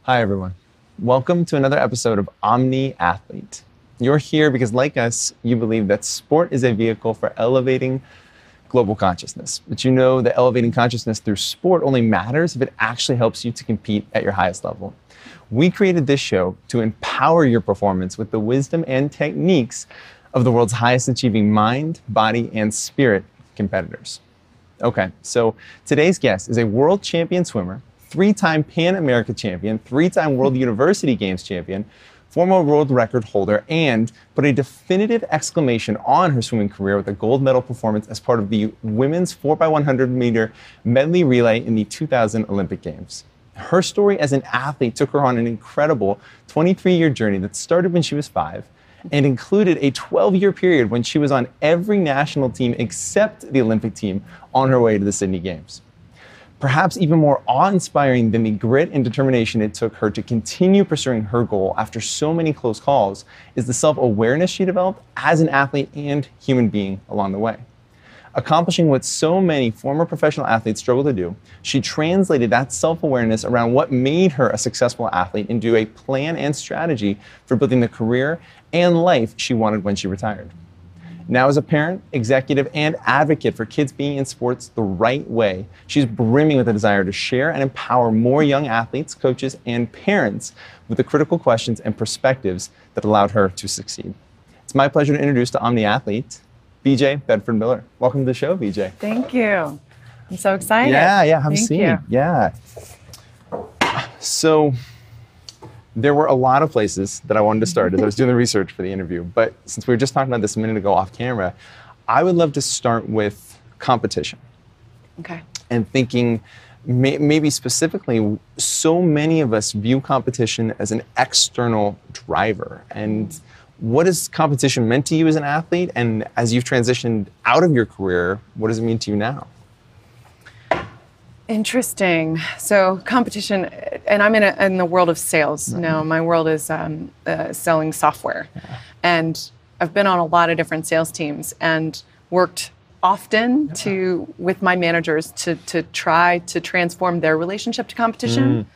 Hi, everyone. Welcome to another episode of Omni Athlete. You're here because, like us, you believe that sport is a vehicle for elevating global consciousness. But you know that elevating consciousness through sport only matters if it actually helps you to compete at your highest level. We created this show to empower your performance with the wisdom and techniques of the world's highest achieving mind, body, and spirit competitors. Okay, so today's guest is a world champion swimmer, three-time Pan America champion, three-time World University Games champion, former world record holder, and put a definitive exclamation on her swimming career with a gold medal performance as part of the women's 4x100 meter medley relay in the 2000 Olympic Games. Her story as an athlete took her on an incredible 23-year journey that started when she was 5 and included a 12-year period when she was on every national team except the Olympic team on her way to the Sydney Games. Perhaps even more awe-inspiring than the grit and determination it took her to continue pursuing her goal after so many close calls is the self-awareness she developed as an athlete and human being along the way. Accomplishing what so many former professional athletes struggle to do, she translated that self-awareness around what made her a successful athlete into a plan and strategy for building the career and life she wanted when she retired. Now, as a parent, executive, and advocate for kids being in sports the right way, she's brimming with a desire to share and empower more young athletes, coaches, and parents with the critical questions and perspectives that allowed her to succeed. It's my pleasure to introduce to Omni Athlete, BJ Bedford-Miller. Welcome to the show, BJ. Thank you. I'm so excited. Yeah, have a Thank seat. you. Yeah. So, there were a lot of places that I wanted to start as I was doing the research for the interview. But since we were just talking about this a minute ago off camera, I would love to start with competition. Okay. And thinking maybe specifically, so many of us view competition as an external driver. And what has competition meant to you as an athlete? And as you've transitioned out of your career, what does it mean to you now? Interesting. So competition, and I'm in the world of sales. Right. Now, my world is selling software. Yeah. And I've been on a lot of different sales teams and worked often with my managers to try to transform their relationship to competition.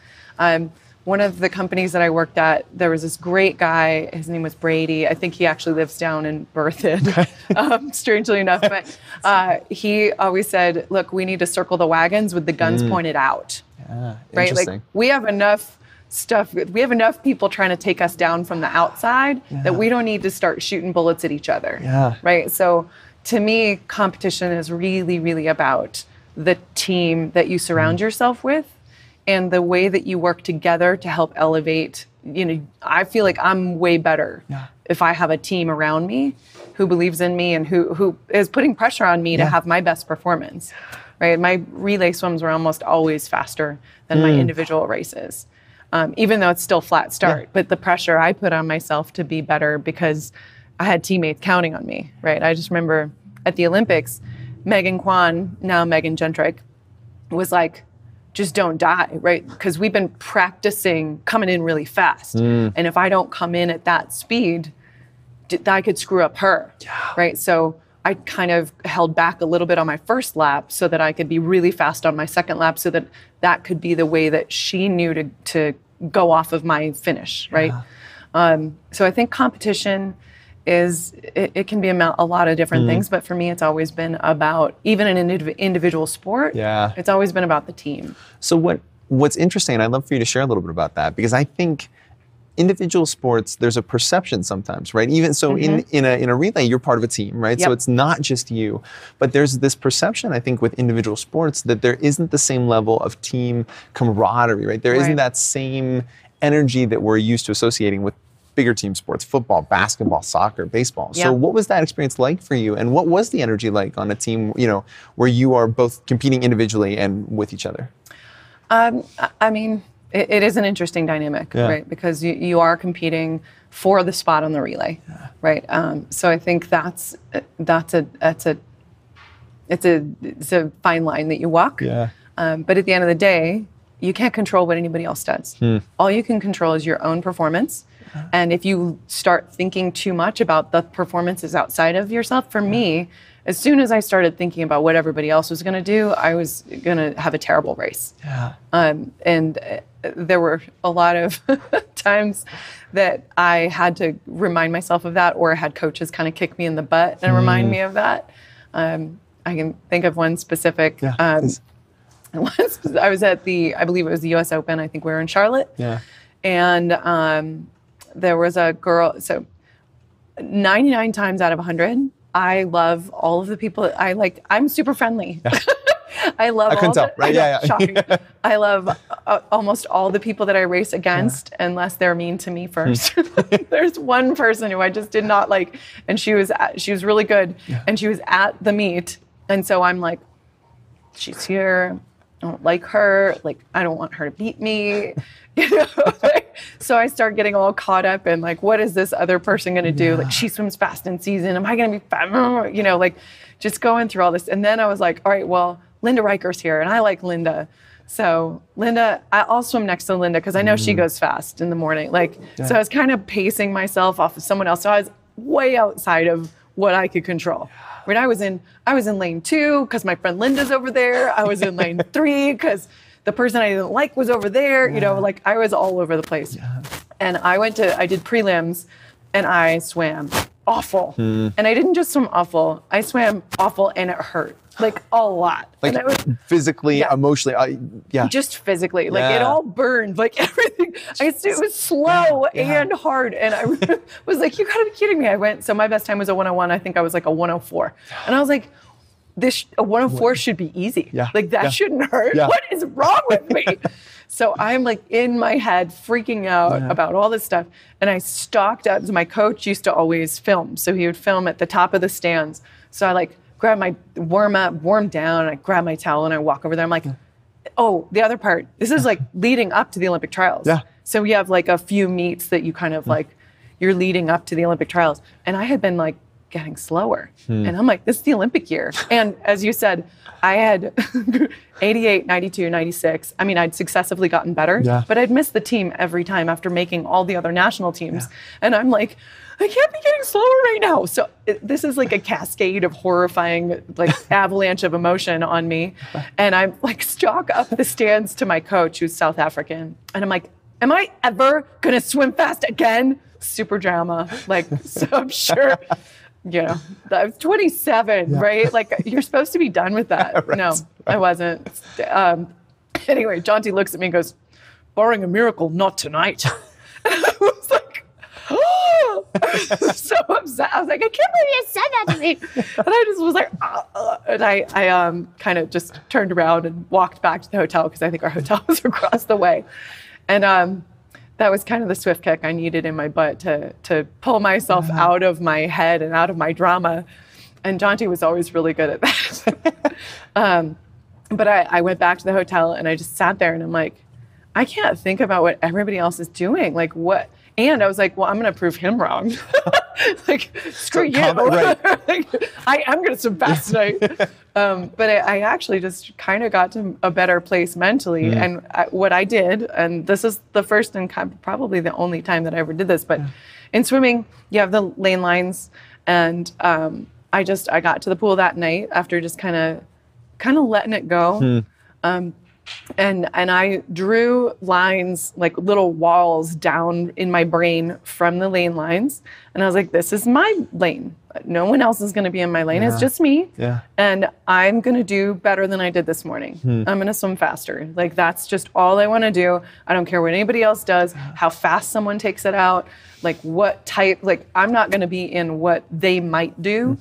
One of the companies that I worked at, there was this great guy, his name was Brady. I think he actually lives down in Berthoud, strangely enough. But he always said, look, we need to circle the wagons with the guns pointed out. Yeah, right? interesting. Like, we have enough stuff, we have enough people trying to take us down from the outside that we don't need to start shooting bullets at each other. Yeah. Right? So to me, competition is really, really about the team that you surround yourself with, and the way that you work together to help elevate. I feel like I'm way better if I have a team around me who believes in me and who is putting pressure on me to have my best performance, right? My relay swims were almost always faster than my individual races, even though it's still flat start. But the pressure I put on myself to be better because I had teammates counting on me, right? I just remember at the Olympics, Megan Kwan, now Megan Gentrick, was like, just don't die, right? Because we've been practicing coming in really fast. And if I don't come in at that speed, I could screw up her, right? So I kind of held back a little bit on my first lap so that I could be really fast on my second lap so that could be the way that she knew to go off of my finish, right? So I think competition it can be about a lot of different things, but for me, it's always been about, even in an individual sport, it's always been about the team. So what's interesting, and I'd love for you to share a little bit about that, because I think individual sports, there's a perception sometimes, right? Even so, in a relay, you're part of a team, right? So it's not just you, but there's this perception, I think, with individual sports that there isn't the same level of team camaraderie, right? There isn't that same energy that we're used to associating with bigger team sports, football, basketball, soccer, baseball. So what was that experience like for you? And what was the energy like on a team, where you are both competing individually and with each other? I mean, it is an interesting dynamic, right? Because you are competing for the spot on the relay, right? So I think it's a fine line that you walk. But at the end of the day, you can't control what anybody else does. All you can control is your own performance And if you start thinking too much about the performances outside of yourself, for me, as soon as I started thinking about what everybody else was going to do, I was going to have a terrible race. Yeah. And there were a lot of times that I had to remind myself of that, or I had coaches kind of kick me in the butt and remind me of that. I can think of one specific. Once I was at I believe it was the U.S. Open. I think we were in Charlotte. Yeah. And there was a girl. So 99 times out of 100, I love all of the people. I'm super friendly. Yeah. I love. I couldn't tell, right? Yeah. Shocking. I love almost all the people that I race against, unless they're mean to me first. There's one person who I just did not like, and she was really good, and she was at the meet, and so I'm like, she's here. I don't like her. Like, I don't want her to beat me. So I start getting all caught up in like, what is this other person going to do? Like, she swims fast in season. Am I going to be fast? Like just going through all this. And then I was like, all right, well, Linda Riker's here and I like Linda. So Linda, I'll swim next to Linda because I know she goes fast in the morning. So I was kind of pacing myself off of someone else. So I was way outside of what I could control. When I was in lane 2 because my friend Linda's over there. I was in lane 3 because the person I didn't like was over there. I was all over the place. Yeah. And I did prelims and I swam awful. And I didn't just swim awful. I swam awful and it hurt. Like a lot. Like physically, emotionally, just physically. Like it all burned. Like everything. It was slow and hard. And I was like, you gotta be kidding me. So my best time was a 101. I think I was like a 104. And I was like, a 104 should be easy. Yeah. Like that shouldn't hurt. Yeah. What is wrong with me? So I'm like in my head freaking out about all this stuff. And I stalked up. My coach used to always film. So he would film at the top of the stands. So I grab my warm down, and I grab my towel and I walk over there. I'm like, oh, the other part, this is like leading up to the Olympic trials. Yeah. So we have like a few meets that you kind of you're leading up to the Olympic trials. And I had been like getting slower. And I'm like, this is the Olympic year. And as you said, I had 88, 92, 96. I mean, I'd successively gotten better, but I'd missed the team every time after making all the other national teams. And I'm like, I can't be getting slower right now. So this is like a cascade of horrifying, avalanche of emotion on me. And I'm stalk up the stands to my coach, who's South African. And I'm like, am I ever going to swim fast again? Super drama. So I'm sure, I was 27, right? You're supposed to be done with that. Right. No, I wasn't. Anyway, Jonty looks at me and goes, barring a miracle, not tonight. And I was like, oh, so upset. I was like, I can't believe you said that to me. And I just was like, and I kind of just turned around and walked back to the hotel because I think our hotel was across the way. And that was kind of the swift kick I needed in my butt to pull myself out of my head and out of my drama. And Jonty was always really good at that. But I went back to the hotel and I just sat there and I'm like, I can't think about what everybody else is doing. Like what? And I was like, well, I'm going to prove him wrong. Screw you. Right. I am going to swim fast tonight. But I actually just kind of got to a better place mentally. And what I did, and this is the first and probably the only time that I ever did this, but in swimming, you have the lane lines. And I got to the pool that night after just kind of letting it go. And I drew lines, like little walls down in my brain from the lane lines. And I was like, this is my lane. No one else is going to be in my lane. It's just me. Yeah. And I'm going to do better than I did this morning. I'm going to swim faster. That's just all I want to do. I don't care what anybody else does, how fast someone takes it out, what type, I'm not going to be in what they might do.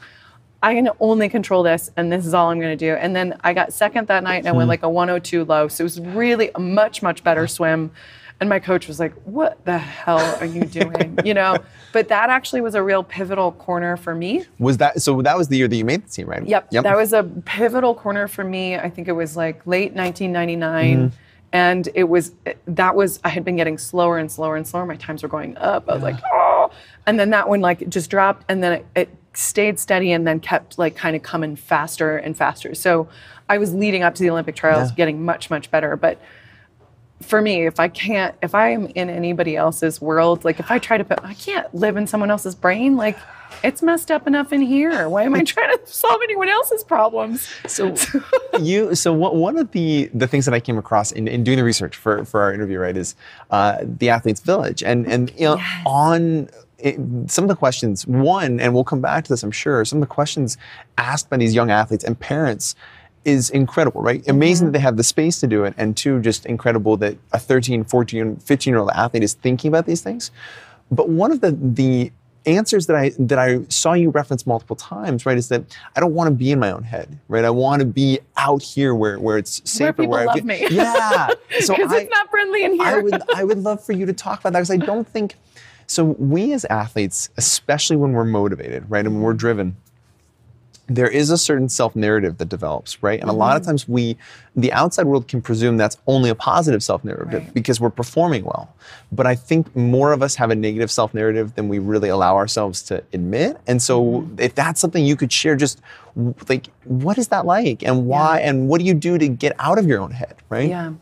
I can only control this, and this is all I'm going to do. And then I got second that night, and I went a 102 low. So it was really a much, much better swim. And my coach was like, what the hell are you doing? But that actually was a real pivotal corner for me. So that was the year that you made the team, right? Yep. That was a pivotal corner for me. I think it was late 1999. And I had been getting slower and slower and slower. My times were going up. I was like, oh. And then that one it just dropped, and then it stayed steady and then kept kind of coming faster and faster. So I was leading up to the Olympic trials, getting much, much better. But for me, if I am in anybody else's world, like if I try to I can't live in someone else's brain. Like, it's messed up enough in here. Why am I trying to solve anyone else's problems? So one of the things that I came across in doing the research for our interview, right, is the Athlete's Village, and you know, Yes. on some of the questions, and we'll come back to this, I'm sure, some of the questions asked by these young athletes and parents is incredible, right? Amazing that they have the space to do it, and two, just incredible that a 13, 14, 15-year-old athlete is thinking about these things. But one of the answers that I saw you reference multiple times, right, is that I don't want to be in my own head, right? I want to be out here where it's safer, where people love me. Yeah. So because it's not friendly in here. I would love for you to talk about that, because I don't think so. We as athletes, especially when we're motivated, right, and when we're driven, there is a certain self-narrative that develops, right? And a lot of times the outside world can presume that's only a positive self-narrative, right, because we're performing well. But I think more of us have a negative self-narrative than we really allow ourselves to admit. And so if that's something you could share, just like, what is that like, and why, and what do you do to get out of your own head, right? Yeah.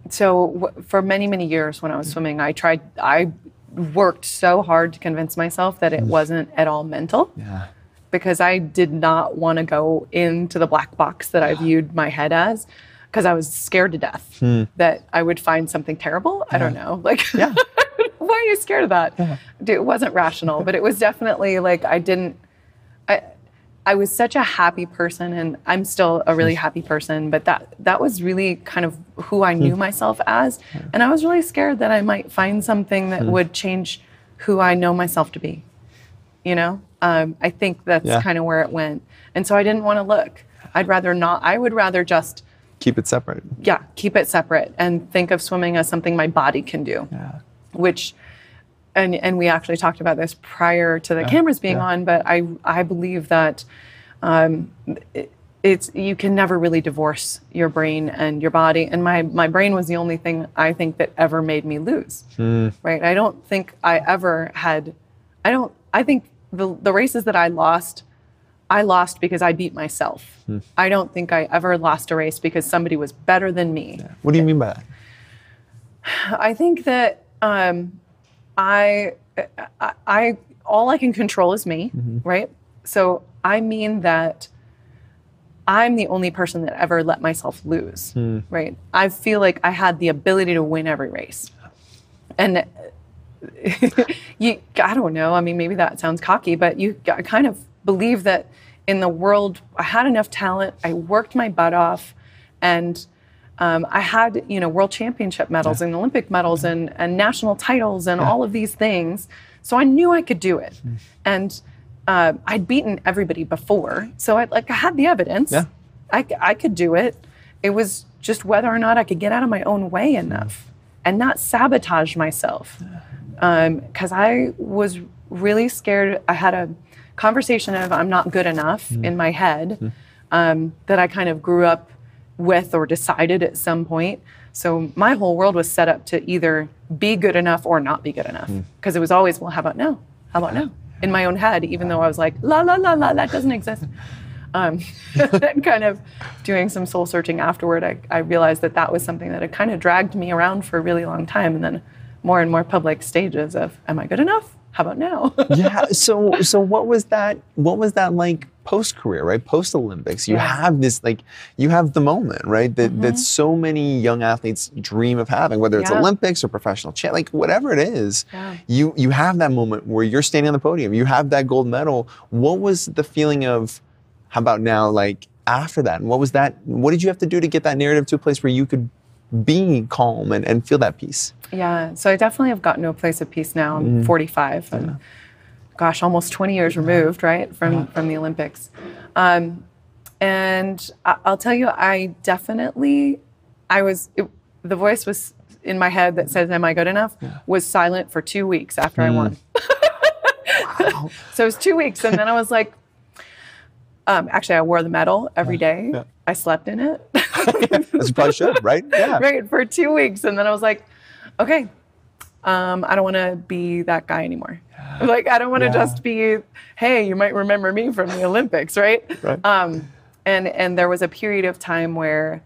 So for many, many years when I was swimming, I worked so hard to convince myself that it wasn't at all mental. Yeah. Because I did not want to go into the black box that I viewed my head as, because I was scared to death that I would find something terrible. I don't know. Like, why are you scared of that? Dude, it wasn't rational, but it was definitely like I was such a happy person, and I'm still a really happy person, but that was really kind of who I knew myself as. And I was really scared that I might find something that would change who I know myself to be, you know? I think that's kind of where it went. And so I didn't want to look. I'd rather not. I would rather just keep it separate. Yeah, keep it separate and think of swimming as something my body can do. Yeah. Which, and we actually talked about this prior to the cameras being on, but I believe that you can never really divorce your brain and your body. And my brain was the only thing I think that ever made me lose. Right? I don't think I ever had. I think the races that I lost because I beat myself. I don't think I ever lost a race because somebody was better than me. Yeah. What do you mean by that? I think that I all I can control is me, right? So I mean that I'm the only person that ever let myself lose, right? I feel like I had the ability to win every race. And I don't know. I mean, maybe that sounds cocky, but I kind of believe that in the world, I had enough talent. I worked my butt off, and I had, world championship medals and Olympic medals and national titles and all of these things. So I knew I could do it, and I'd beaten everybody before. So I had the evidence. Yeah. I could do it. It was just whether or not I could get out of my own way enough and not sabotage myself. Because I was really scared. I had a conversation of I'm not good enough in my head that I kind of grew up with or decided at some point. So my whole world was set up to either be good enough or not be good enough. Because it was always, well, how about no? How about no? In my own head, even though I was like, la, la, la, la, that doesn't exist. Then kind of doing some soul searching afterward, I realized that was something that had kind of dragged me around for a really long time. And then more and more public stages of, am I good enough? How about now? Yeah. So what was that like post-career, right? Post-Olympics, you have this, you have the moment, right? That so many young athletes dream of having, whether it's Olympics or professional whatever it is, you have that moment where you're standing on the podium, you have that gold medal. What was the feeling of, how about now, after that? And what did you have to do to get that narrative to a place where you could be calm and feel that peace? Yeah, so I definitely have gotten to a place of peace now. I'm 45, and gosh, almost 20 years removed, right, from the Olympics. And I'll tell you, the voice was in my head that says, am I good enough? Was silent for 2 weeks after I won. Wow. So it was 2 weeks, and then I was like, actually, I wore the medal every day. Yeah. I slept in it. As you probably should, right? Yeah. Right, for 2 weeks. And then I was like, okay, I don't want to be that guy anymore. I don't want to just be, hey, you might remember me from the Olympics, right? And there was a period of time where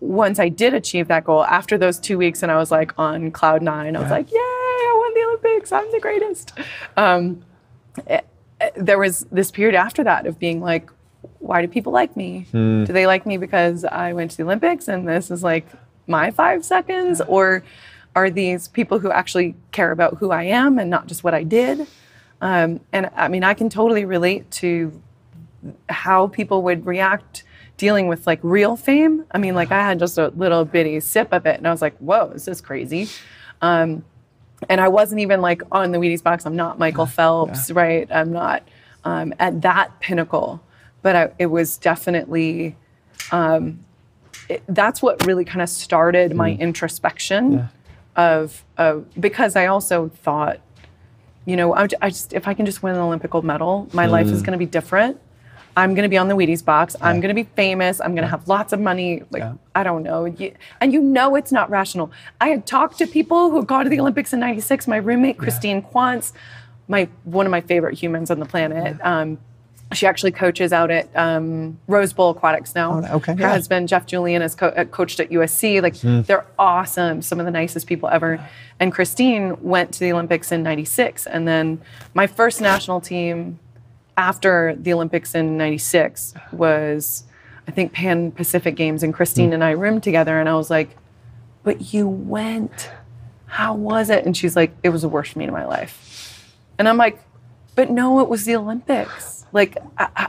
once I did achieve that goal, after those 2 weeks, and I was like on cloud nine, I was like, yay, I won the Olympics. I'm the greatest. There was this period after that of being like, why do people like me? Do they like me because I went to the Olympics and this is like my 5 seconds? Or are these people who actually care about who I am and not just what I did? And I mean, I can totally relate to how people would react dealing with like real fame. I mean, like I had just a little bitty sip of it and I was like, whoa, this is crazy. And I wasn't even like on the Wheaties box. I'm not Michael Phelps, right? I'm not at that pinnacle. But it was definitely, that's what really kind of started my introspection of because I also thought, you know, I just, if I can just win an Olympic gold medal, my life is going to be different. I'm going to be on the Wheaties box. I'm going to be famous. I'm going to have lots of money. Like, I don't know. And you know it's not rational. I had talked to people who got to the Olympics in '96. My roommate, Christine Quantz, one of my favorite humans on the planet. She actually coaches out at Rose Bowl Aquatics now. Her husband, Jeff Julian, has coached at USC. Like, they're awesome. Some of the nicest people ever. And Christine went to the Olympics in '96. And then my first national team after the Olympics in '96 was, I think, Pan Pacific Games. And Christine and I roomed together. And I was like, but you went. How was it? And she's like, it was the worst meet of my life. And I'm like, but no, it was the Olympics. Like,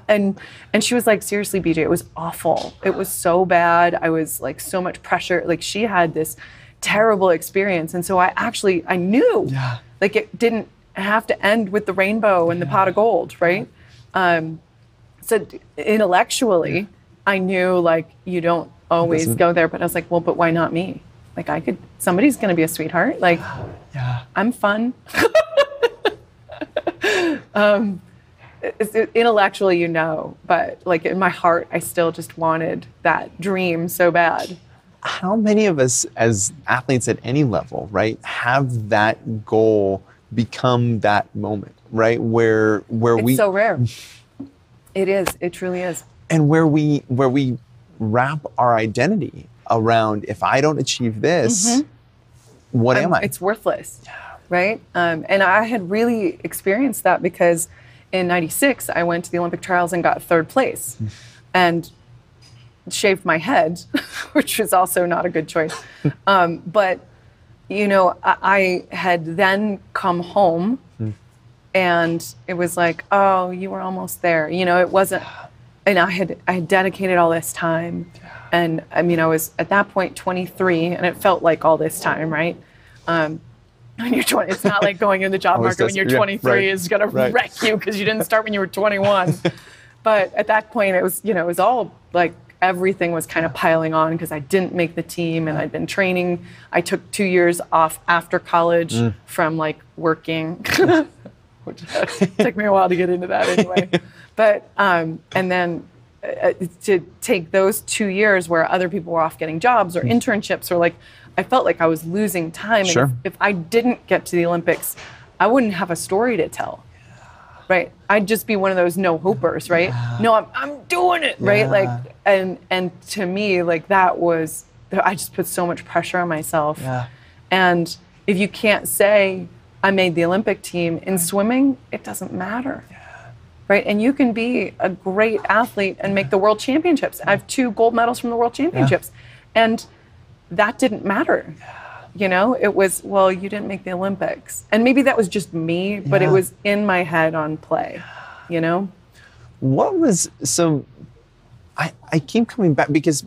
and she was like, seriously, BJ, it was awful. It was so bad. I was like, so much pressure. Like, she had this terrible experience. And so I knew, like, it didn't have to end with the rainbow and the pot of gold, right? So intellectually, I knew, like, you don't always go there. But I was like, well, but why not me? Like, somebody's going to be a sweetheart. Like, I'm fun. Intellectually, you know, but like in my heart, I still just wanted that dream so bad. How many of us as athletes at any level, right, have that goal become that moment, right, where it's so rare. It is. It truly is. And where we wrap our identity around, if I don't achieve this, what am I? It's worthless, right? And I had really experienced that because in '96, I went to the Olympic trials and got 3rd place and shaved my head, which was also not a good choice. But, you know, I had then come home and it was like, oh, you were almost there. You know, it wasn't, and I had dedicated all this time. And I mean, I was at that point 23 and it felt like all this time, right? When you're 20, it's not like going in the job market when you're 23 is going to wreck you because you didn't start when you were 21. But at that point, it was, you know, it was all like everything was kind of piling on because I didn't make the team and I'd been training. I took 2 years off after college from like working, which took me a while to get into that anyway. But, and then to take those 2 years where other people were off getting jobs or internships or like, I felt like I was losing time. Sure. And if I didn't get to the Olympics, I wouldn't have a story to tell, right? I'd just be one of those no-hopers, right? No, I'm doing it, right? Like, and to me, like that was, I just put so much pressure on myself. And if you can't say, I made the Olympic team in swimming, it doesn't matter. Right? And you can be a great athlete and make the world championships. I have 2 gold medals from the world championships. And that didn't matter. You know, it was, well, you didn't make the Olympics. And maybe that was just me, but it was in my head on play, you know? I keep coming back because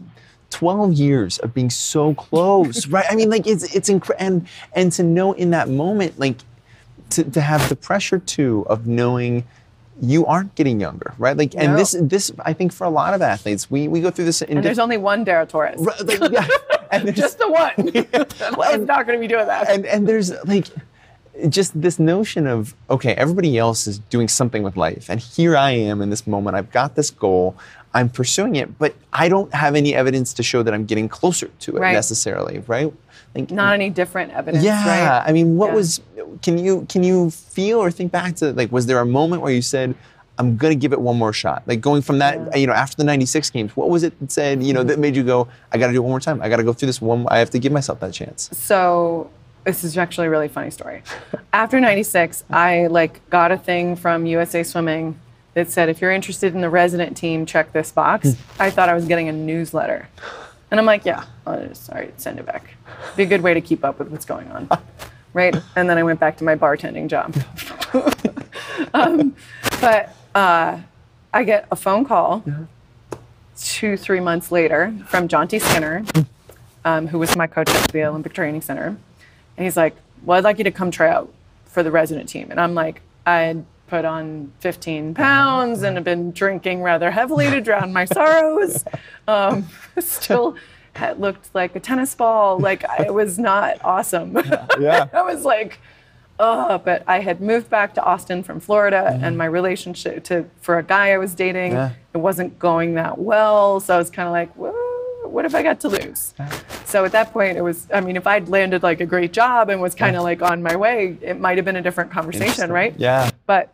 12 years of being so close, right? I mean, like it's incredible. And to know in that moment, like to have the pressure too of knowing you aren't getting younger, right? Like, and this, I think for a lot of athletes, we go through this. And there's only one Dara Torres. Like, and just the one. I'm not going to be doing that. And there's like, just this notion of, okay, everybody else is doing something with life. And here I am in this moment. I've got this goal. I'm pursuing it, but I don't have any evidence to show that I'm getting closer to it necessarily, right? Like, not any different evidence, right? I mean, what was, can you feel or think back to, like, was there a moment where you said, I'm going to give it one more shot? Like going from that, after the 96 games, what was it that said, that made you go, I got to do it one more time. I got to go through this one. I have to give myself that chance. So this is actually a really funny story. After 96, I got a thing from USA Swimming that said, if you're interested in the resident team, check this box. I thought I was getting a newsletter. And I'm like, yeah, I'll just, all right, send it back. Be a good way to keep up with what's going on. Right? And then I went back to my bartending job. But I get a phone call 2-3 months later from Jonty Skinner, who was my coach at the Olympic Training Center. And he's like, well, I'd like you to come try out for the resident team. And I'm like, I'd put on 15 pounds and have been drinking rather heavily to drown my sorrows. Still looked like a tennis ball. Like, it was not awesome. Yeah. I was like, oh, but I had moved back to Austin from Florida, and my relationship for a guy I was dating, it wasn't going that well. So I was kind of like, well, what if I got to lose? So at that point, it was, if I'd landed like a great job and was kind of like on my way, it might have been a different conversation, right? Yeah. But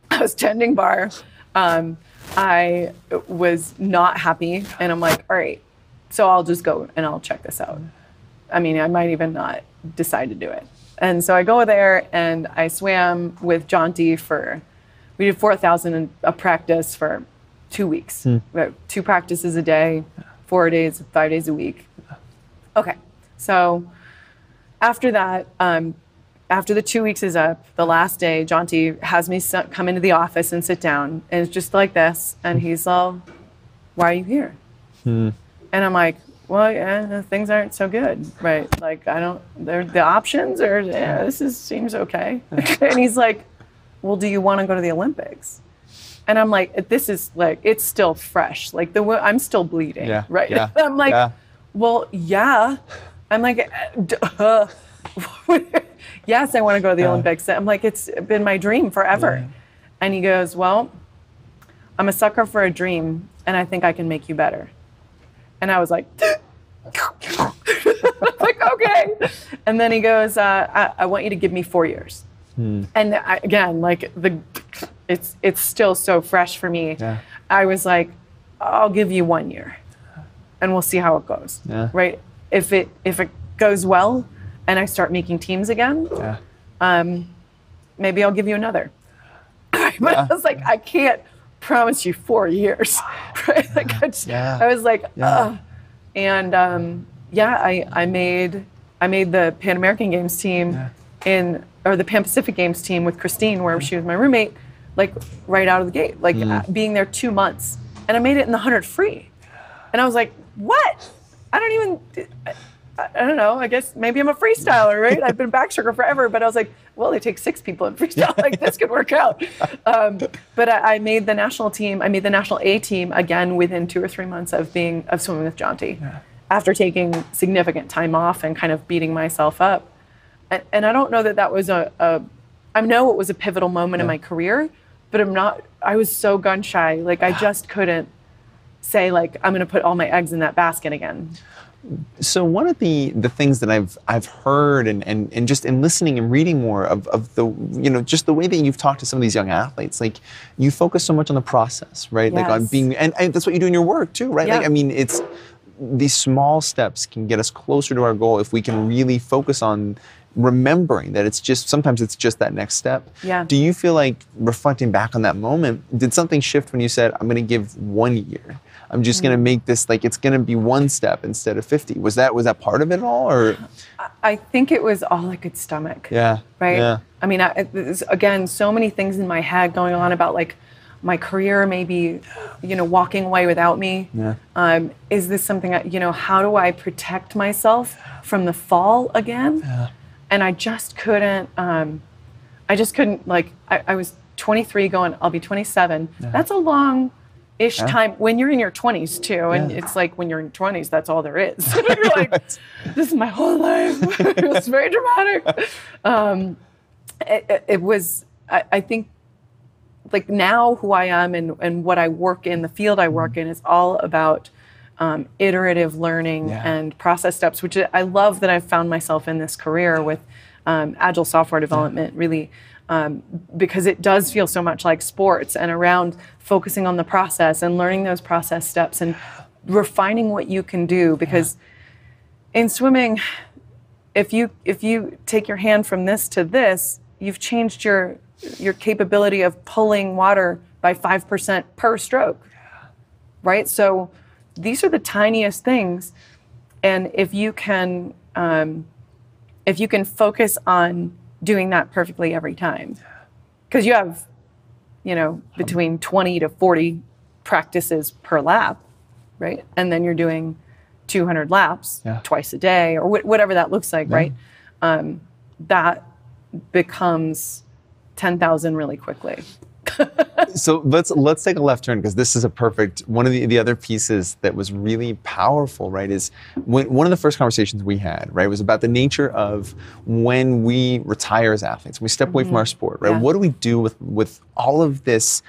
I was tending bar. I was not happy, and I'm like, all right, so I'll just go and I'll check this out. I might even not decide to do it. And so I go there and I swam with Jonty we did 4,000 a practice for 2 weeks. We had 2 practices a day, 4 days, 5 days a week. Okay, so after that, after the 2 weeks is up, the last day, Jonty has me come into the office and sit down, and it's just like this. And he's all, why are you here? And I'm like, well, yeah, things aren't so good, right? Like, the options are, seems okay. And he's like, well, do you want to go to the Olympics? And I'm like, this is like, it's still fresh. Like, I'm still bleeding, right? Yeah. I'm like, well, yeah. I'm like, yes, I want to go to the Olympics. I'm like, it's been my dream forever. Yeah. And he goes, well, I'm a sucker for a dream, and I think I can make you better. And I was like, okay. And then he goes, I want you to give me 4 years. And again, like it's still so fresh for me. Yeah. I was like, I'll give you 1 year, and we'll see how it goes. Yeah. Right? If it goes well, and I start making teams again, maybe I'll give you another. But I was like, I can't promise you 4 years. Right? Like I was like, and I made the Pan American Games team or the Pan Pacific Games team with Christine, where she was my roommate, like right out of the gate, like being there 2 months, and I made it in the 100 free, and I was like, what? I don't know. I guess maybe I'm a freestyler, right? I've been backstroker forever, but I was like, well, they take 6 people in freestyle. Like, this could work out. But I made the national team. I made the national A team again within 2 or 3 months of swimming with Jonty, after taking significant time off and kind of beating myself up. And I don't know that was I know it was a pivotal moment in my career, but I was so gun shy. Like, I just couldn't say, like, I'm going to put all my eggs in that basket again. So one of the things that I've heard and just in listening and reading more of the, just the way that you've talked to some of these young athletes, like, you focus so much on the process, right? Yes. Like on being, and that's what you do in your work too, right? Yeah. Like, it's these small steps can get us closer to our goal if we can really focus on remembering that sometimes it's just that next step. Yeah. Do you feel like, reflecting back on that moment, did something shift when you said, I'm going to give 1 year? I'm just going to make this, like, it's going to be 1 step instead of 50. Was that part of it all, or? I think it was all I could stomach. Yeah. Right? Yeah. There's, again, so many things in my head going on about, like, my career maybe, walking away without me. Yeah. Is this something, how do I protect myself from the fall again? Yeah. And I just couldn't, like, I was 23 going, I'll be 27. Yeah. That's a long-ish time when you're in your 20s too. And it's like, when you're in your 20s, that's all there is. You're like, this is my whole life. It's very dramatic. It was, I think, like, now who I am and what I work in, the field I work in, is all about iterative learning and process steps, which I love that I've found myself in this career with agile software development, really, because it does feel so much like sports and around focusing on the process and learning those process steps and refining what you can do. Because in swimming, if you take your hand from this to this, you've changed your capability of pulling water by 5% per stroke, right? So these are the tiniest things, and if you can focus on doing that perfectly every time, because you have, between 20 to 40 practices per lap, right? And then you're doing 200 laps twice a day, or whatever that looks like, right? That becomes 10,000 really quickly. So let's take a left turn, because this is a perfect one of the other pieces that was really powerful, right? Is one of the first conversations we had, right, was about the nature of when we retire as athletes, we step away from our sport, right? What do we do with all of this,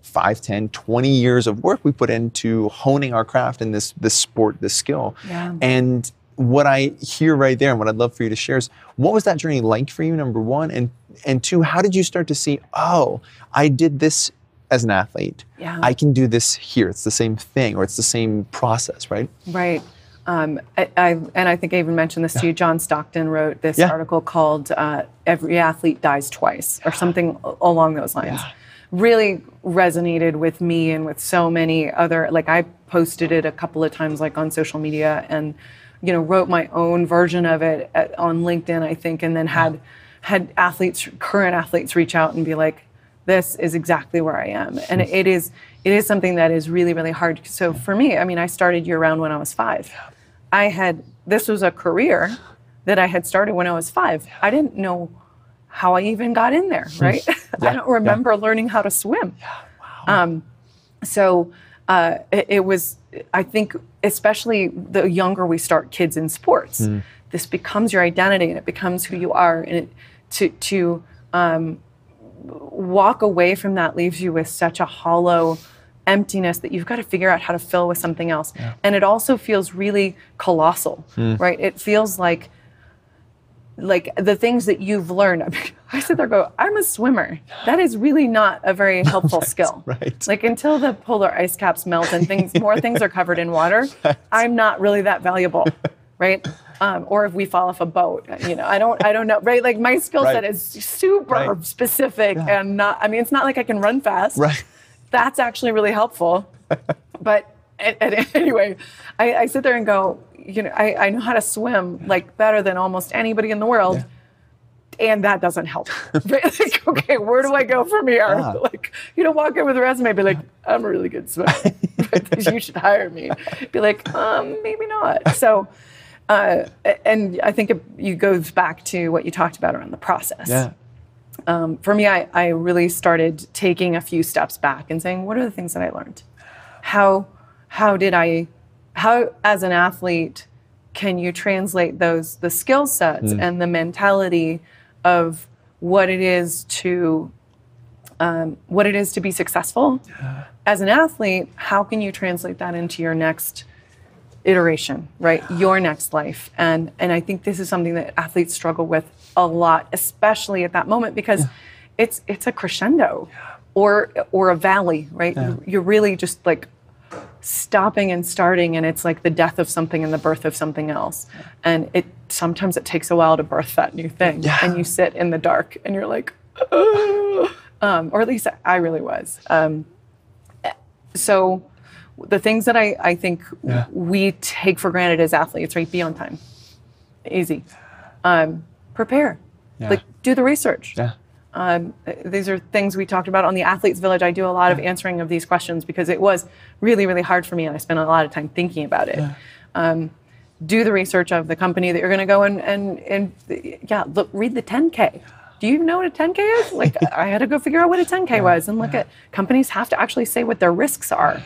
5, 10, 20 years of work we put into honing our craft in this sport, this skill? And what I hear right there, and what I'd love for you to share, is what was that journey like for you, number one, and two, how did you start to see, oh, I did this as an athlete, I can do this here. It's the same thing, or it's the same process, right? Right. And I think I even mentioned this to you. John Stockton wrote this article called "Every Athlete Dies Twice," or something along those lines. Really resonated with me and with so many other. Like, I posted it a couple of times, like on social media, and wrote my own version of it on LinkedIn, I think, and then had current athletes reach out and be like, this is exactly where I am. And it is something that is really, really hard. So for me, I started year round when I was 5. This was a career that I had started when I was 5. I didn't know how I even got in there, right? I don't remember learning how to swim. So it was, I think, especially the younger we start kids in sports, this becomes your identity, and it becomes who you are. And to walk away from that leaves you with such a hollow emptiness that you've got to figure out how to fill with something else. And it also feels really colossal, right? It feels like the things that you've learned. I sit there and go, I'm a swimmer. That is really not a very helpful skill. Like, until the polar ice caps melt and more things are covered in water, I'm not really that valuable, right? Or if we fall off a boat, I don't know, right? Like, my skill set is super specific and not, it's not like I can run fast. That's actually really helpful. But anyway, I sit there and go, I know how to swim like better than almost anybody in the world. And that doesn't help. Right? Like, okay, where do I go from here? Like, walk in with a resume, be like, I'm a really good swimmer. Right? You should hire me. Be like, maybe not. So, and I think it goes back to what you talked about around the process. For me, I really started taking a few steps back and saying, what are the things that I learned? How as an athlete, can you translate the skill sets and the mentality of what it is to be successful as an athlete? How can you translate that into your next iteration, right? Your next life. And I think this is something that athletes struggle with a lot, especially at that moment, because it's a crescendo or a valley, right? You're really just like stopping and starting, and it's like the death of something and the birth of something else. And sometimes it takes a while to birth that new thing. And you sit in the dark and you're like, or at least I really was. So the things that I think we take for granted as athletes, right? Be on time. Easy. Prepare. Like, do the research. These are things we talked about on the Athletes Village. I do a lot of answering of these questions because it was really, really hard for me, and I spent a lot of time thinking about it. Do the research of the company that you're going to go and look, read the 10K. Do you know what a 10K is? Like, I had to go figure out what a 10K was and look at companies have to actually say what their risks are.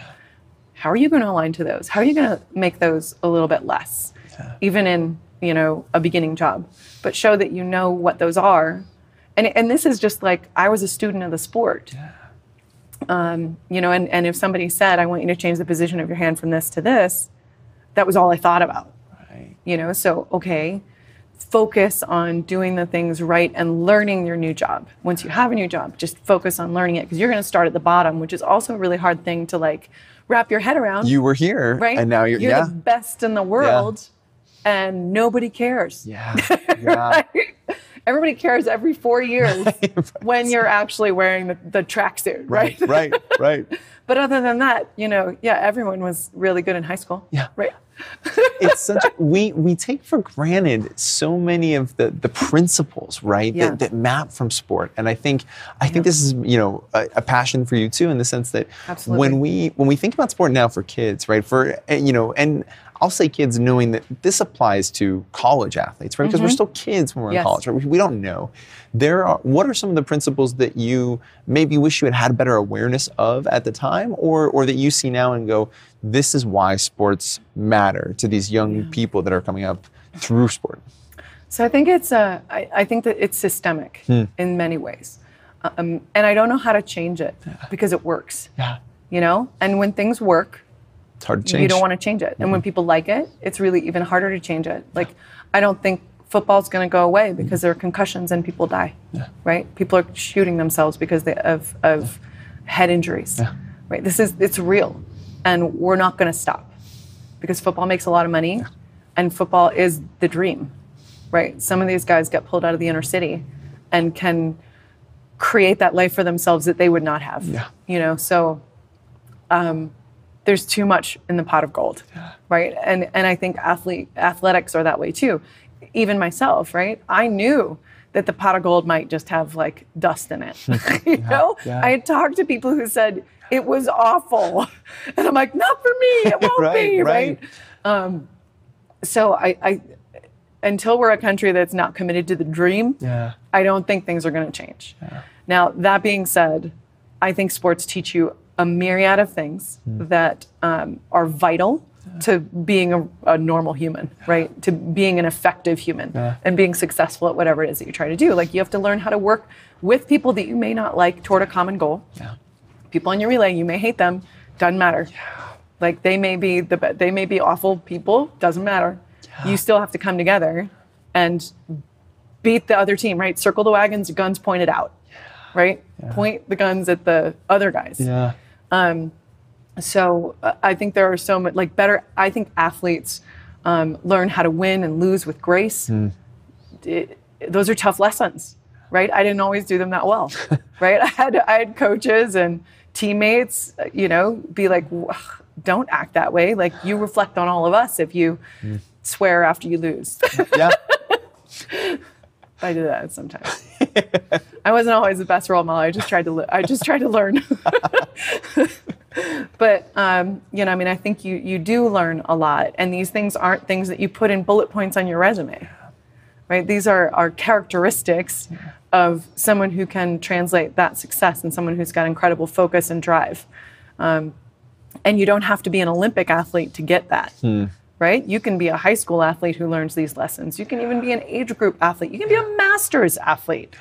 How are you going to align to those? How are you going to make those a little bit less, even in, a beginning job, but show that you know what those are. And this is just like, I was a student of the sport. And if somebody said, I want you to change the position of your hand from this to this, that was all I thought about. So, okay, focus on doing the things right and learning your new job. Once you have a new job, just focus on learning it, because you're going to start at the bottom, which is also a really hard thing to like wrap your head around. You were here, right? And now you're the best in the world, and nobody cares. Yeah. Right? Everybody cares every 4 years when you're actually wearing the tracksuit, right? Right. But other than that, everyone was really good in high school. Yeah. Right. It's such we take for granted so many of the principles, right? Yeah. That map from sport. And I think this is, a passion for you too, in the sense that Absolutely. when we think about sport now for kids, right? And I'll say kids, knowing that this applies to college athletes, right? Because we're still kids when we're in college, right? We don't know. What are some of the principles that you maybe wish you had better awareness of at the time, or that you see now and go, this is why sports matter to these young people that are coming up through sport? So I think I think that it's systemic in many ways, and I don't know how to change it because it works. Yeah. And when things work, it's hard to change. You don't want to change it. And when people like it, it's really even harder to change it. Like, I don't think football's going to go away because there are concussions and people die, right? People are shooting themselves because of head injuries, right? It's real. And we're not going to stop because football makes a lot of money and football is the dream, right? Some of these guys get pulled out of the inner city and can create that life for themselves that they would not have, So there's too much in the pot of gold, right? And I think athletics are that way too. Even myself, right? I knew that the pot of gold might just have like dust in it, I had talked to people who said, it was awful. And I'm like, not for me, it won't be, right? So I until we're a country that's not committed to the dream, I don't think things are going to change. Now, that being said, I think sports teach you a myriad of things that are vital to being a normal human, right? To being an effective human and being successful at whatever it is that you try to do. Like, you have to learn how to work with people that you may not like toward a common goal. People on your relay, you may hate them, doesn't matter. Like, they may be awful people, doesn't matter. You still have to come together and beat the other team, right? Circle the wagons, guns pointed out, right? Point the guns at the other guys. So I think there are so much I think athletes learn how to win and lose with grace. Those are tough lessons, right? I didn't always do them that well, right? I had coaches and teammates, be like, don't act that way. Like, you reflect on all of us if you swear after you lose. I did that sometimes. I wasn't always the best role model. I just tried to learn. But I think you do learn a lot, and these things aren't things that you put in bullet points on your resume, right? These are characteristics of someone who can translate that success and someone who's got incredible focus and drive. And you don't have to be an Olympic athlete to get that. Right? You can be a high school athlete who learns these lessons. You can even be an age group athlete. You can be a master's athlete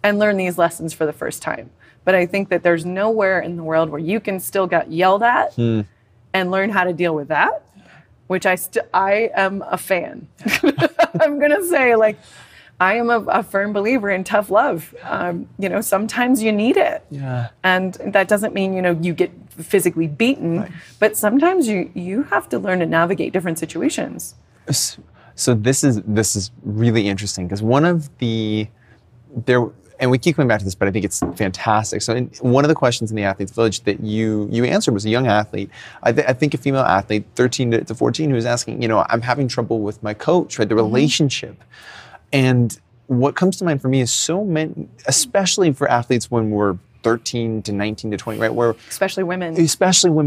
and learn these lessons for the first time. But I think that there's nowhere in the world where you can still get yelled at and learn how to deal with that, which I am a fan. I'm going to say, I am a firm believer in tough love. Sometimes you need it. And that doesn't mean, you get physically beaten, but sometimes you have to learn to navigate different situations. So this is really interesting, because one of and we keep coming back to this, but I think it's fantastic. So one of the questions in the Athletes Village that you answered was a young athlete, I think a female athlete, 13 to 14, who was asking, I'm having trouble with my coach, right? The relationship. And what comes to mind for me is so many, especially for athletes when we're 13 to 19 to 20, right? Where especially women,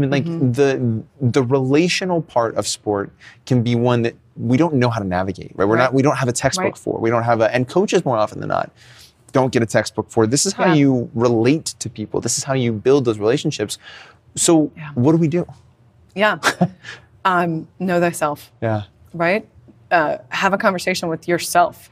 like the relational part of sport can be one that we don't know how to navigate, right? We don't have a textbook for. We don't have and coaches more often than not don't get a textbook for. This is how you relate to people. This is how you build those relationships. So what do we do? Know thyself. Right? Have a conversation with yourself.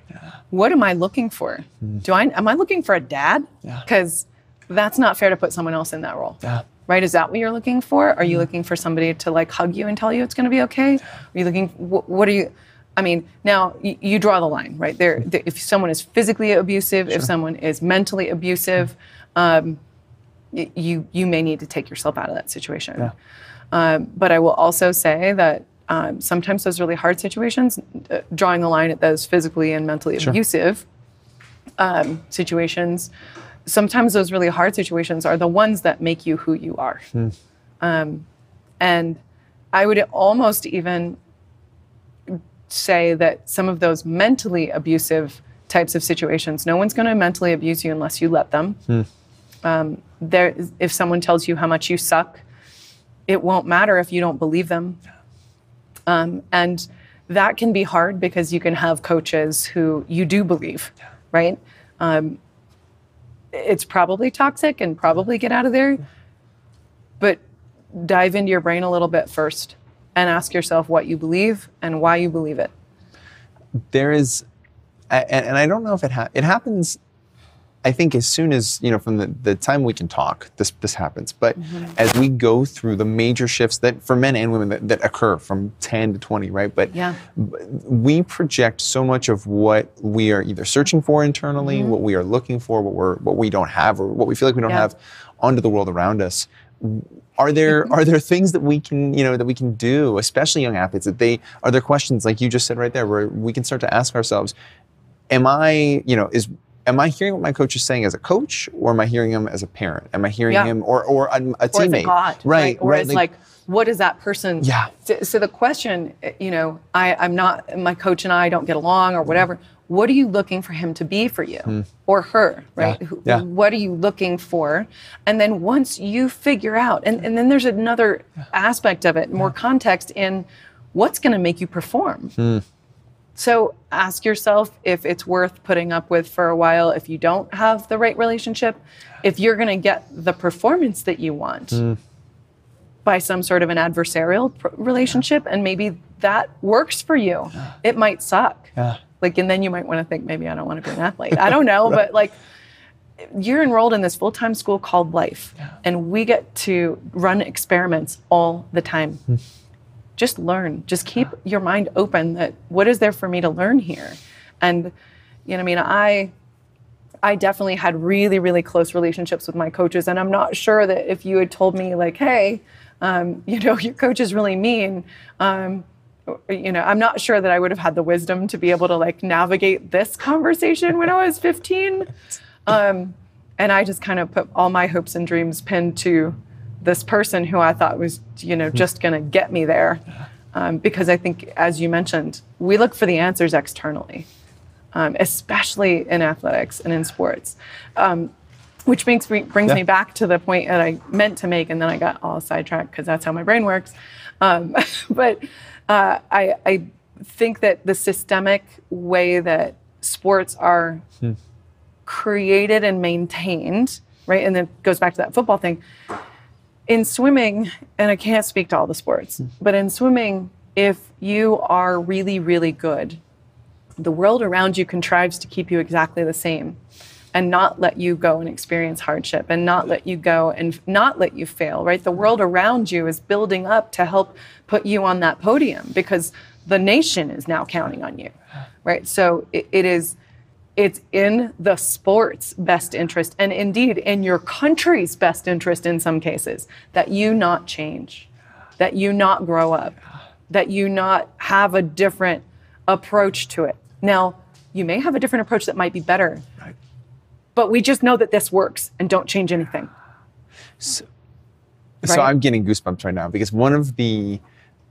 What am I looking for? Am I looking for a dad? Because that's not fair to put someone else in that role. Right? Is that what you're looking for? Are you looking for somebody to hug you and tell you it's going to be okay? Are you looking, what are you, I mean, now you draw the line, right? If someone is physically abusive, if someone is mentally abusive, you may need to take yourself out of that situation. Yeah. But I will also say that sometimes those really hard situations, drawing the line at those physically and mentally abusive situations, sometimes those really hard situations are the ones that make you who you are. And I would almost even say that some of those mentally abusive types of situations, no one's going to mentally abuse you unless you let them. If someone tells you how much you suck, it won't matter if you don't believe them. And that can be hard because you can have coaches who you do believe, right? It's probably toxic and probably get out of there, but dive into your brain a little bit first and ask yourself what you believe and why you believe it. There is, and I don't know if it happens, I think as soon as, from the time we can talk, this happens. But as we go through the major shifts that for men and women that occur from 10 to 20, right? But we project so much of what we are either searching for internally, what we are looking for, what we don't have, or what we feel like we don't have, onto the world around us. Are there things that we can do, especially young athletes, are there questions like you just said right there, where we can start to ask ourselves, am I hearing what my coach is saying as a coach, or am I hearing him as a parent? Am I hearing him or a teammate? Or as a God, right? Or as like, what is that person? Yeah. So the question, I'm not, my coach and I don't get along or whatever. What are you looking for him to be for you or her, right? What are you looking for? And then once you figure out, and then there's another aspect of it, more context in what's going to make you perform. So ask yourself if it's worth putting up with for a while if you don't have the right relationship, if you're going to get the performance that you want by some sort of an adversarial relationship, and maybe that works for you. It might suck. And then you might want to think, maybe I don't want to be an athlete. I don't know, but you're enrolled in this full-time school called life, and we get to run experiments all the time. Just learn. Just keep your mind open that what is there for me to learn here? And, I definitely had really, really close relationships with my coaches. And I'm not sure that if you had told me hey, your coach is really mean, I'm not sure that I would have had the wisdom to be able to navigate this conversation when I was 15. And I just kind of put all my hopes and dreams pinned to this person who I thought was, just going to get me there. Because I think, as you mentioned, we look for the answers externally, especially in athletics and in sports, which brings me back to the point that I meant to make, and then I got all sidetracked because that's how my brain works. But I think that the systemic way that sports are created and maintained, right, and then it goes back to that football thing, in swimming, and I can't speak to all the sports, but in swimming, if you are really, really good, the world around you contrives to keep you exactly the same and not let you go and experience hardship and not let you go and not let you fail, right? The world around you is building up to help put you on that podium because the nation is now counting on you, right? So it's in the sport's best interest, and indeed in your country's best interest in some cases, that you not change, that you not grow up, that you not have a different approach to it. Now, you may have a different approach that might be better, right, but we just know that this works, and don't change anything. So I'm getting goosebumps right now because one of the,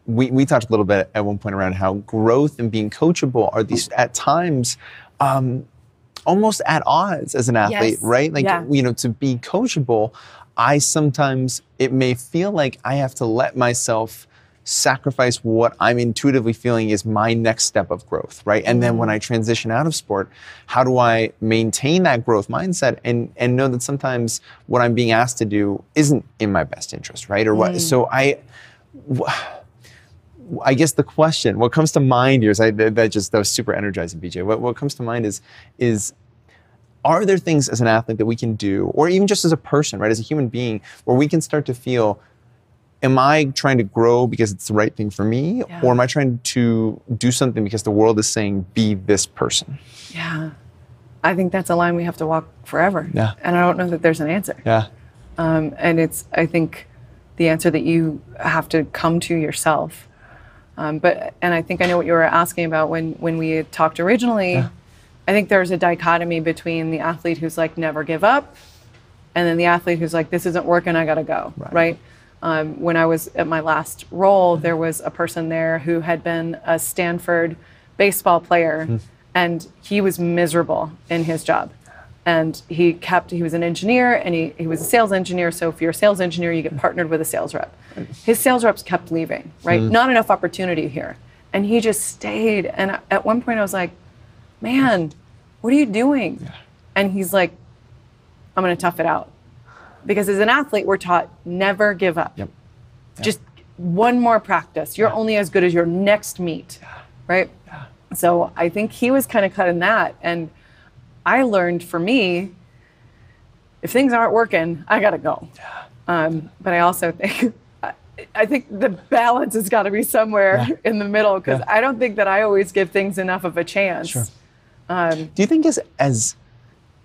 we talked a little bit at one point around how growth and being coachable are these at times almost at odds as an athlete, right? To be coachable, it may feel like I have to let myself sacrifice what I'm intuitively feeling is my next step of growth, right? And then when I transition out of sport, how do I maintain that growth mindset and know that sometimes what I'm being asked to do isn't in my best interest, right? Or what? So I guess the question, what comes to mind here is that was super energizing, BJ. What comes to mind is are there things as an athlete that we can do, or even just as a person, right, as a human being, where we can start to feel am I trying to grow because it's the right thing for me? Yeah. Or am I trying to do something because the world is saying, be this person? Yeah. I think that's a line we have to walk forever. Yeah. And I don't know that there's an answer. Yeah. And it's, I think, the answer that you have to come to yourself. And I think I know what you were asking about when we had talked originally. Yeah. I think there's a dichotomy between the athlete who's like, never give up, and then the athlete who's like, this isn't working, I gotta go, right? When I was at my last role, there was a person there who had been a Stanford baseball player, and he was miserable in his job. And he was an engineer, and he was a sales engineer. So if you're a sales engineer, you get partnered with a sales rep. His sales reps kept leaving, right? Not enough opportunity here. And he just stayed. And at one point I was like, man, what are you doing? Yeah. And he's like, I'm going to tough it out. Because as an athlete, we're taught never give up. Yep. Yeah. Just one more practice. You're only as good as your next meet, right? Yeah. So I think he was kind of cutting that. And I learned, for me, if things aren't working, I got to go. Yeah. But I also think, I think the balance has got to be somewhere in the middle, because I don't think that I always give things enough of a chance. Sure. Do you think as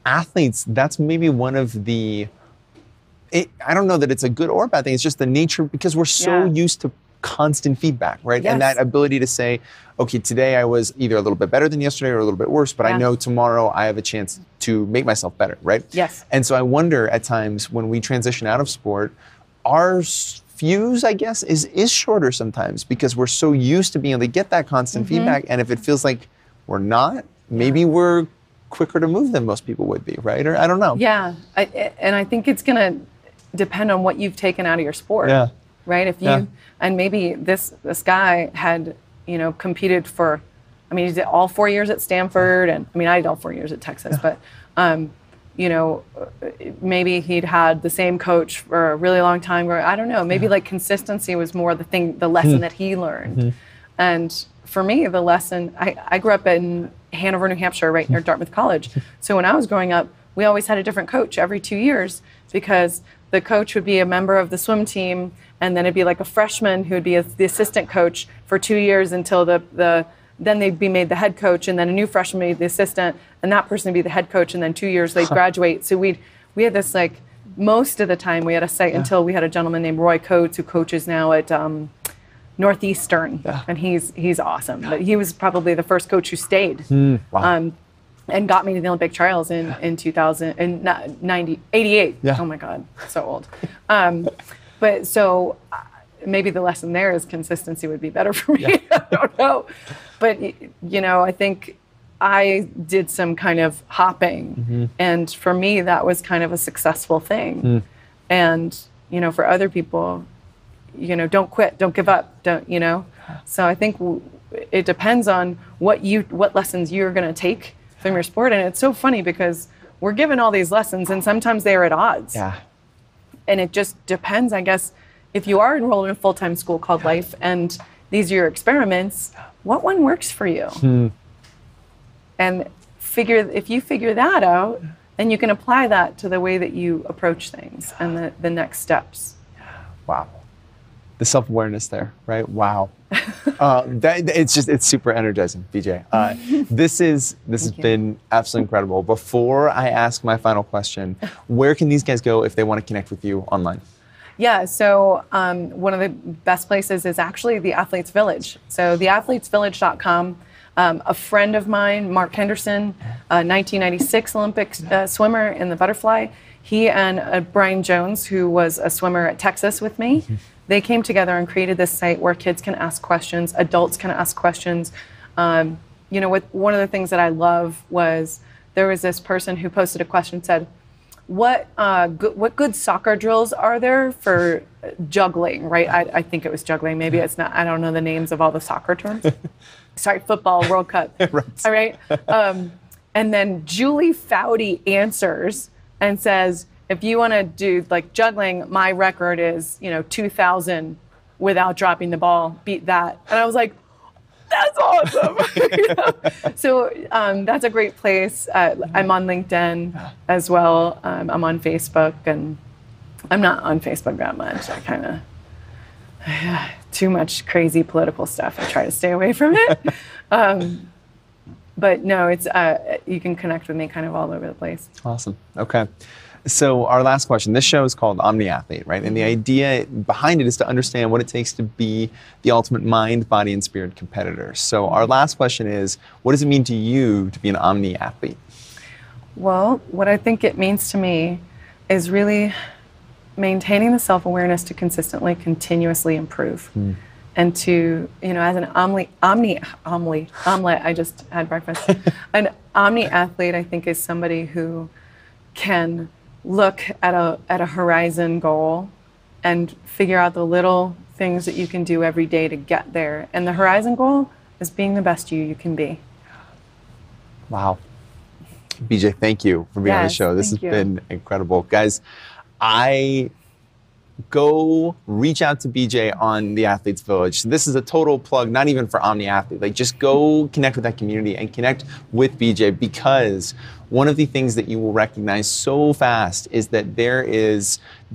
athletes, that's maybe one of the, I don't know that it's a good or bad thing, it's just the nature, because we're so used to constant feedback, right? Yes. And that ability to say, okay, today I was either a little bit better than yesterday or a little bit worse, but I know tomorrow I have a chance to make myself better, right? Yes. And so I wonder at times when we transition out of sport, our fuse, I guess, is shorter sometimes, because we're so used to being able to get that constant feedback. And if it feels like we're not, maybe we're quicker to move than most people would be, right? Or I don't know. Yeah, and I think it's gonna depend on what you've taken out of your sport. Yeah. Right? If you, and maybe this guy had, competed for, I mean, he did all 4 years at Stanford, and I mean, I did all 4 years at Texas, but, maybe he'd had the same coach for a really long time, or I don't know, maybe like consistency was more the lesson that he learned. And for me, the lesson, I grew up in Hanover, New Hampshire, right near Dartmouth College. So when I was growing up, we always had a different coach every 2 years, because the coach would be a member of the swim team, and then it'd be like a freshman who would be the assistant coach for 2 years until then they'd be made the head coach, and then a new freshman made the assistant, and that person would be the head coach, and then 2 years they'd graduate. So we had this, like, most of the time we had a site until we had a gentleman named Roy Coates, who coaches now at Northeastern, and he's awesome. But he was probably the first coach who stayed. Wow. And got me to the Olympic trials in 88. Oh my God, so old. But so maybe the lesson there is consistency would be better for me. I don't know. But, I think I did some kind of hopping. And for me, that was kind of a successful thing. And, for other people, don't quit, don't give up, So I think it depends on what lessons you're going to take from your sport. And it's so funny, because we're given all these lessons, and sometimes they're at odds. Yeah. And it just depends, I guess, if you are enrolled in a full-time school called life, and these are your experiments, what one works for you? And if you figure that out, then you can apply that to the way that you approach things and the next steps. Wow. The self-awareness there, right? Wow. It's super energizing, BJ. This has been absolutely incredible. Before I ask my final question, where can these guys go if they want to connect with you online? Yeah, so one of the best places is actually the Athletes Village. So theathletesvillage.com. A friend of mine, Mark Henderson, 1996 Olympic swimmer in the butterfly, he and Brian Jones, who was a swimmer at Texas with me, they came together and created this site where kids can ask questions, adults can ask questions. One of the things that I love was there was this person who posted a question, said, what good soccer drills are there for juggling, right? I think it was juggling. Maybe it's not. I don't know the names of all the soccer terms. Sorry, football, World Cup. Right. All right. And then Julie Foudy answers and says, if you want to do like juggling, my record is 2,000 without dropping the ball. Beat that. And I was like, that's awesome. So that's a great place. I'm on LinkedIn as well. I'm on Facebook, and I'm not on Facebook that much. I kind of too much crazy political stuff. I try to stay away from it. But no, it's you can connect with me kind of all over the place. Awesome. Okay. So our last question, this show is called Omni Athlete, right? And the idea behind it is to understand what it takes to be the ultimate mind, body, and spirit competitor. So our last question is, what does it mean to you to be an Omni Athlete? Well, what I think it means to me is really maintaining the self-awareness to consistently, continuously improve. And to, as an omelet, I just had breakfast. An Omni Athlete, I think, is somebody who can look at a horizon goal and figure out the little things that you can do every day to get there. And the horizon goal is being the best you can be. Wow. BJ, thank you for being on the show. This has been incredible. Guys, go reach out to BJ on the Athletes Village. This is a total plug, not even for Omni Athlete. Like, just go connect with that community and connect with BJ, because one of the things that you will recognize so fast is that there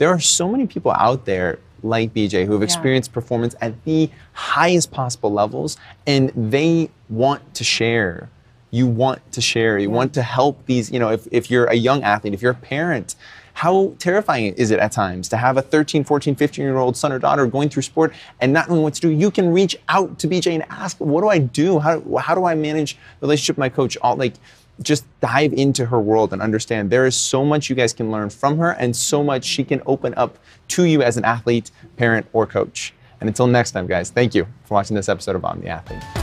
are so many people out there like BJ who have experienced performance at the highest possible levels, and they want to share. You want to share. You want to help these, if you're a young athlete, if you're a parent, how terrifying is it at times to have a 13, 14, 15-year-old son or daughter going through sport and not knowing what to do? You can reach out to BJ and ask, what do I do? How do I manage the relationship with my coach? Just dive into her world and understand there is so much you guys can learn from her, and so much she can open up to you as an athlete, parent, or coach. And until next time, guys, thank you for watching this episode of Omni Athlete.